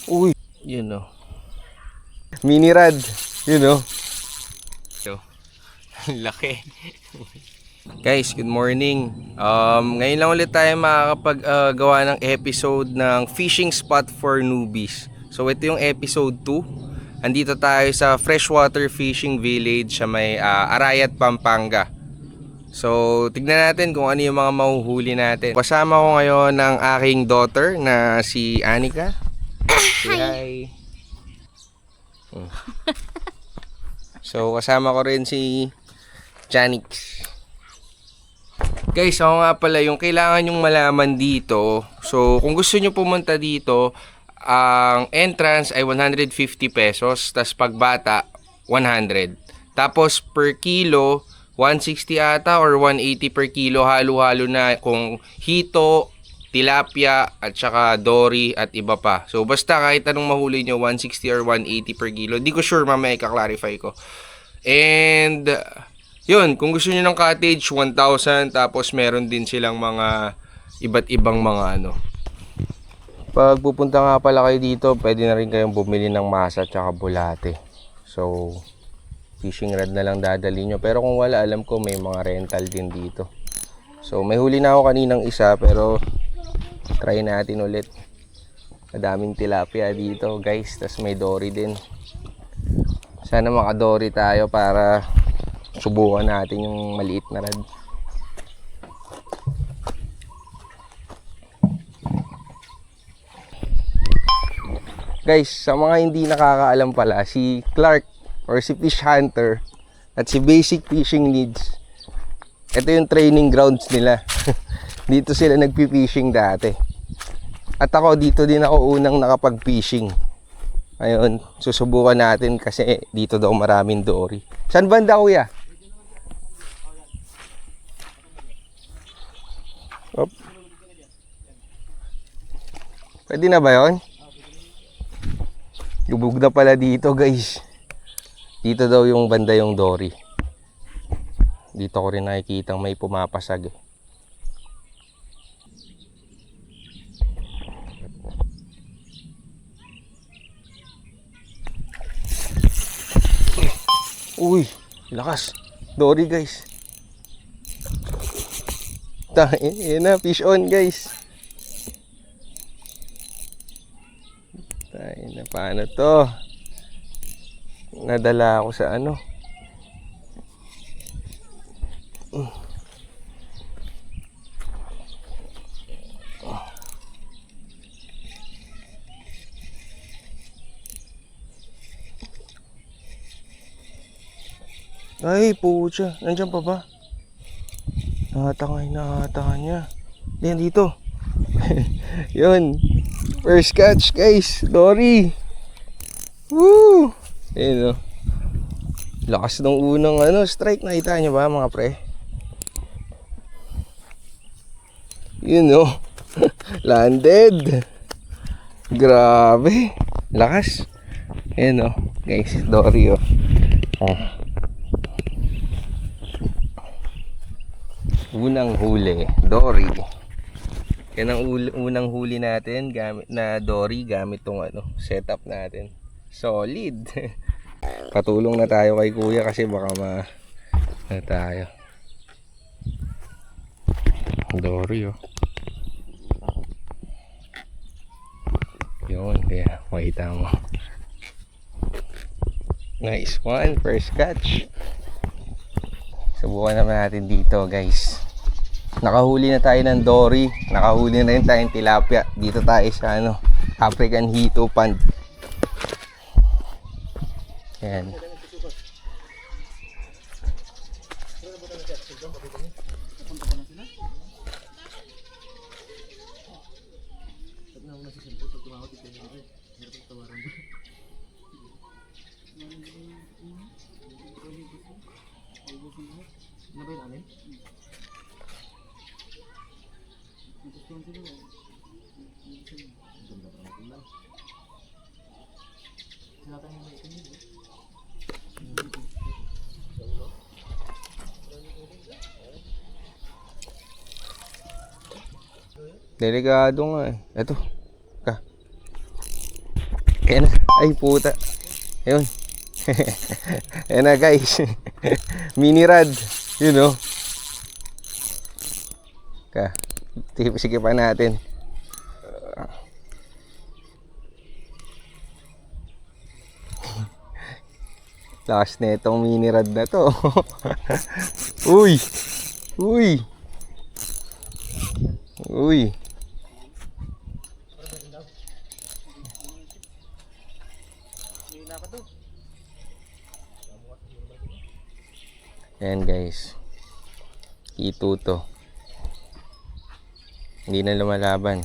Uy, yun o. Mini rad, yun o. Laki. Guys, good morning. Ngayon lang ulit tayo makakapag gawa ng episode ng fishing spot for newbies. So ito yung episode 2. Andito tayo sa freshwater fishing village sa may Arayat, Pampanga. So tignan natin kung ano yung mga mahuhuli natin. Kasama ko ngayon ng aking daughter na si Anika. Say hi. So kasama ko rin si Janix. Guys, ako nga pala, yung kailangan nyong malaman dito. So, kung gusto nyo pumunta dito, ang entrance ay 150 pesos. Tas pagbata, 100. Tapos per kilo, 160 ata or 180 per kilo. Halo-halo na kung hito, tilapia, at saka dory at iba pa. So, basta kahit anong mahuli nyo, 160 or 180 per kilo. Di ko sure, mamaya i-clarify ko. And yun, kung gusto niyo ng cottage, 1,000. Tapos meron din silang mga iba't ibang mga ano. Pag pupunta nga pala kayo dito, pwede na rin kayong bumili ng masa at saka bulate. So, fishing rod na lang dadali nyo. Pero kung wala, alam ko may mga rental din dito. So, may huli na ako kaninang isa, pero try natin ulit. Madaming tilapia dito, guys. Tapos may dory din. Sana makadory tayo para subukan natin yung maliit na rad. Guys, sa mga hindi nakakaalam pala, si Clark or si Fish Hunter at si Basic Fishing Needs, ito yung training grounds nila. Dito sila nagpi-fishing dati. At ako, dito din ako unang nakapag-fishing. Ayun, susubukan natin kasi dito daw maraming dory. Saan banda, kuya? Op. Pwede na ba yun? Lubog na pala dito, guys. Dito daw yung banda yung dory. Dito ko rin nakikitang may pumapasag eh. Uy, lakas. Dory, guys. Yan na, fish on, guys. Tayo na, paano to? Nadala ako sa ano. Ay, pucha. Nandiyan pa ba? Nakatanga niya. Yan dito. Yun. First catch, guys. Dory. Woo! Ayun o. Lakas ng unang strike. Nakita niyo ba, mga pre? Yun o. Landed. Grabe. Lakas. Ayun o. Guys, Dory o. Unang huli, dory. Yan ang unang huli natin gamit na dory, gamit tong setup natin. Solid. Patulong na tayo kay kuya kasi baka na tayo. Dory oh. Yun, kaya makita mo. Nice one, first catch. Subukan naman natin dito, guys. Nakahuli na tayo ng dory. Nakahuli na rin tayong tilapia. Dito tayo sa African Hito Pond. Ayan. Delikado nga eh. Ito. Ka. Ayan na. Ay, puta. Ayun. Ayan na, guys. Mini rod. Yun, oh. Sige pa natin. Lakas na itong mini rod na to. Uy! Uy! Uy! Ayan guys. Ito to. Hindi na lumalaban.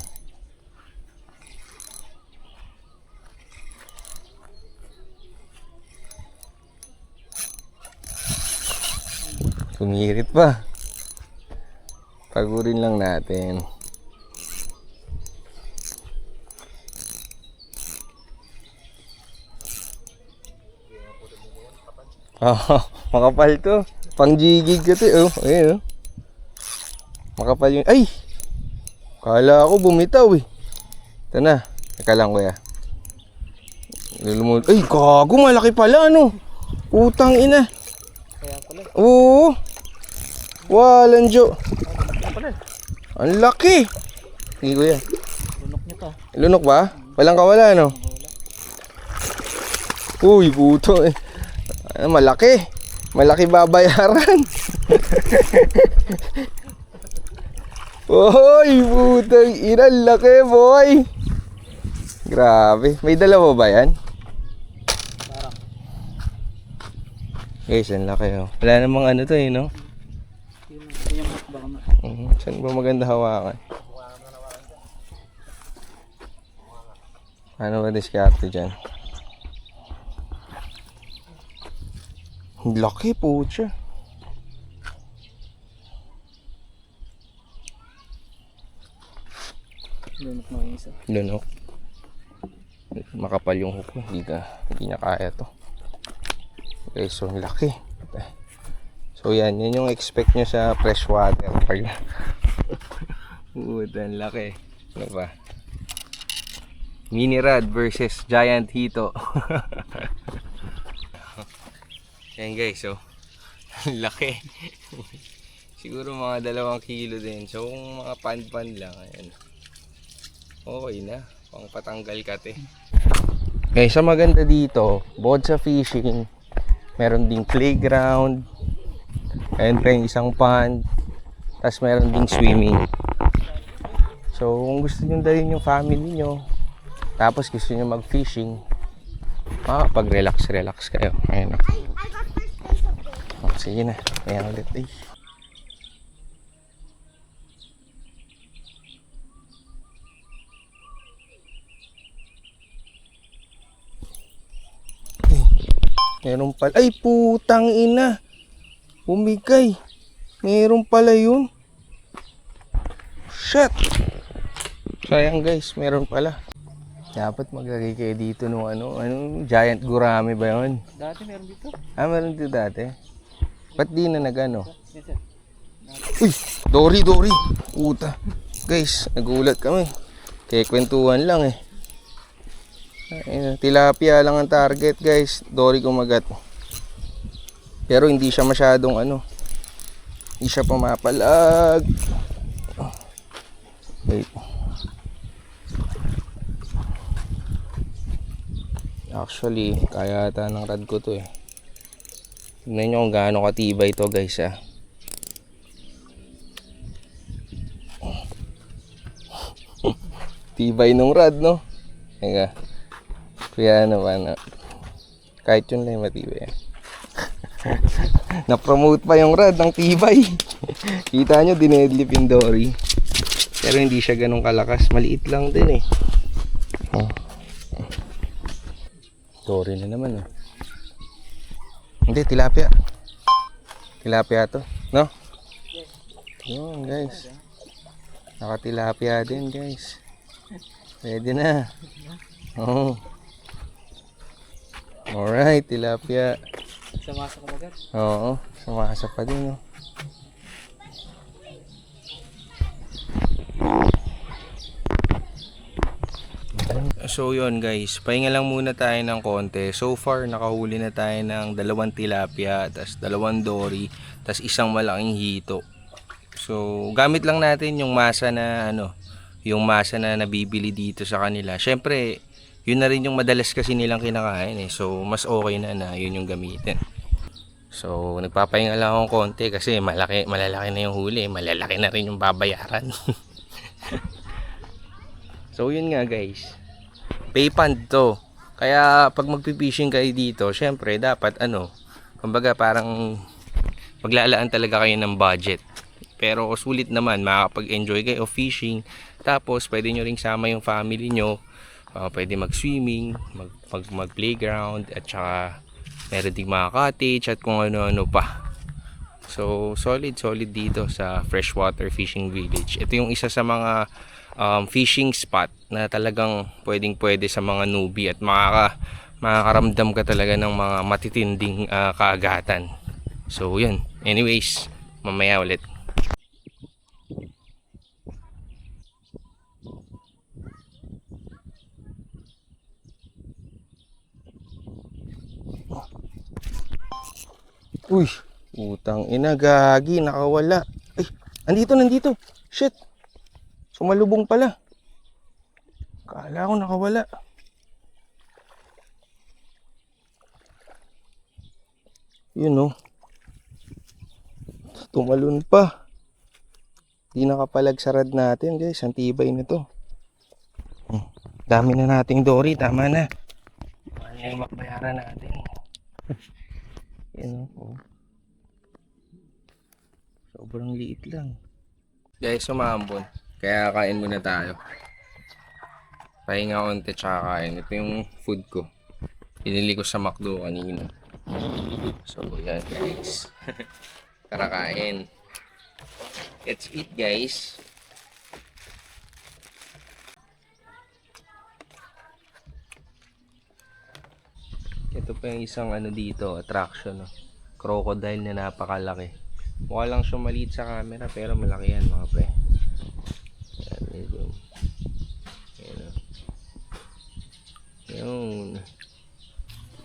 Kumirit pa. Pagurin lang natin. Oh, makapal to. Pang jigig ka to. Oh, ayun oh. Makapal yung... Ay! Kala ako bumitaw eh. Ito na. Teka lang kuya. Ay, gago. Malaki pala ano. Utang ina. Oo. Walang jo. Ang laki. Sige kuya. Lunok niya to. Lunok ba? Walang kawala no? Uy, puto eh. Malaki. Malaki babayaran. Uy, putang ina, laki boy. Grabe. May dalawa ba yan? Guys, ang laki oh. Wala namang ano to eh, no? Saan ba maganda hawakan? Ano ba diskarte dyan? Laki po siya. Lunok na yung isa. Lunok. Makapal yung hook mo. Hindi na kaya to. Okay, so laki. So yan yung expect nyo sa freshwater. Ang laki. Ano ba? Mini rod versus giant hito. Yan guys, so laki. Siguro mga 2 kilo din. So kung mga pan lang, ayan. Okay na, pang patanggal kate. Okay, so maganda dito, bukod sa fishing, meron ding playground, and pa yung isang pond, tapos meron ding swimming. So kung gusto nyo dalhin yung family nyo, tapos gusto nyo mag-fishing, makapag-relax kayo. Ayan o. Oh, sige na, ayan ulit eh. Meron pala. Ay, putang ina. Bumigay. Meron pala yun. Shit. Sayang guys, meron pala. Dapat maglagay kayo dito nung giant gurami ba yun? Dati meron dito. Meron dito dati. Ba't di na nagano? Yes, sir. Uy, Dory. Puta. Guys, nagulat kami. Kaya kwentuhan lang eh. Ayun, tilapia lang ang target guys. Dory kumagat. Pero hindi siya masyadong hindi siya pumapalag. Wait. Actually, kaya ata ng rad ko to eh. Tignan nyo kung gaano katibay to guys ah. Tibay nung rad no. Teka. Kaya naman, kahit yun lang matibay. Na-promote pa yung rad ng tibay. Kita nyo, dinedlip yung Dory. Pero hindi siya ganun kalakas. Maliit lang din eh. Dory na naman. Hindi, tilapia. Tilapia to, no? Yun guys. Nakatilapia din guys. Pwede na. Oo. Alright, tilapia. Samasa ko magat. Oo, sumasa pa din. So yun guys, pahinga lang muna tayo ng konti. So far nakahuli na tayo ng 2 tilapia, tas 2 dory, tas isang malaking hito. So gamit lang natin yung masa na yung masa na nabibili dito sa kanila. Syempre, yun na rin yung madalas kasi nilang kinakain eh. So mas okay na yun yung gamitin. So nagpapahinga lang akong konti kasi malalaki na yung huli, malalaki na rin yung babayaran. So yun nga guys, pay pond to. Kaya pag magpipishing kayo dito, syempre dapat kumbaga parang maglalaan talaga kayo ng budget. Pero sulit naman, makakapag-enjoy kayo fishing. Tapos pwede nyo ring sama yung family nyo. Pwede mag-swimming, mag-playground, at saka meron ding mga cottage at kung ano-ano pa. So solid dito sa Freshwater Fishing Village. Ito yung isa sa mga fishing spot na talagang pwede sa mga newbie at makakaramdam ka talaga ng mga matitinding kaagatan. So yun, anyways, mamaya ulit. Uy, utang ina, gagi, nakawala. Ay, nandito. Shit. Sumalubong pala. Kala ko nakawala. Yun oh. Tumalun pa. Di nakapalag-sarad natin guys. Ang tibay na to. Dami na nating dory. Tama na. Ano yung makbayaran natin? Yan oh. Sobrang liit lang. Guys, sumambon. Kaya kain muna tayo. Pahinga konti tsaka kain. Ito yung food ko. Pinili ko sa McDo kanina. So yan guys. Tara kain. Let's eat guys. Ito pa yung isang dito, attraction. Crocodile na napakalaki. Mukha lang siya maliit sa camera pero malaki yan mga pre. Yan, medyo. Yun.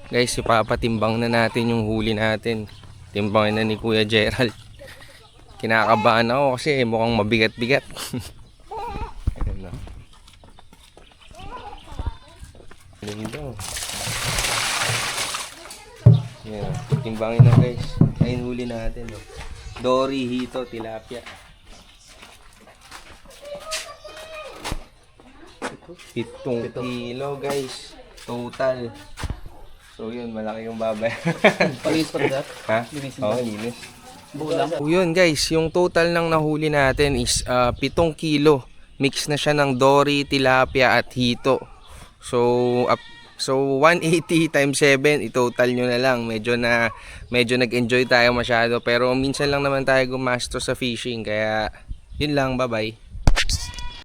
Guys, ipapatimbang na natin yung huli natin. Timbangin na ni Kuya Gerald. Kinakabahan ako kasi mukhang mabigat-bigat. Ayun na. Lindo. Yan. Timbangin na guys. Ayun huli natin. Dory, hito, tilapia. 7 kilo guys. Total. So yun, malaki yung babay. Palis pa rin. Ha? Oo, linis. So yun guys, yung total ng nahuli natin is 7 kilo. Mix na siya ng dory, tilapia at hito. So 180 times 7, i-total nyo na lang. Medyo nag-enjoy tayo masyado. Pero minsan lang naman tayo gumasto sa fishing. Kaya yun lang, bye bye.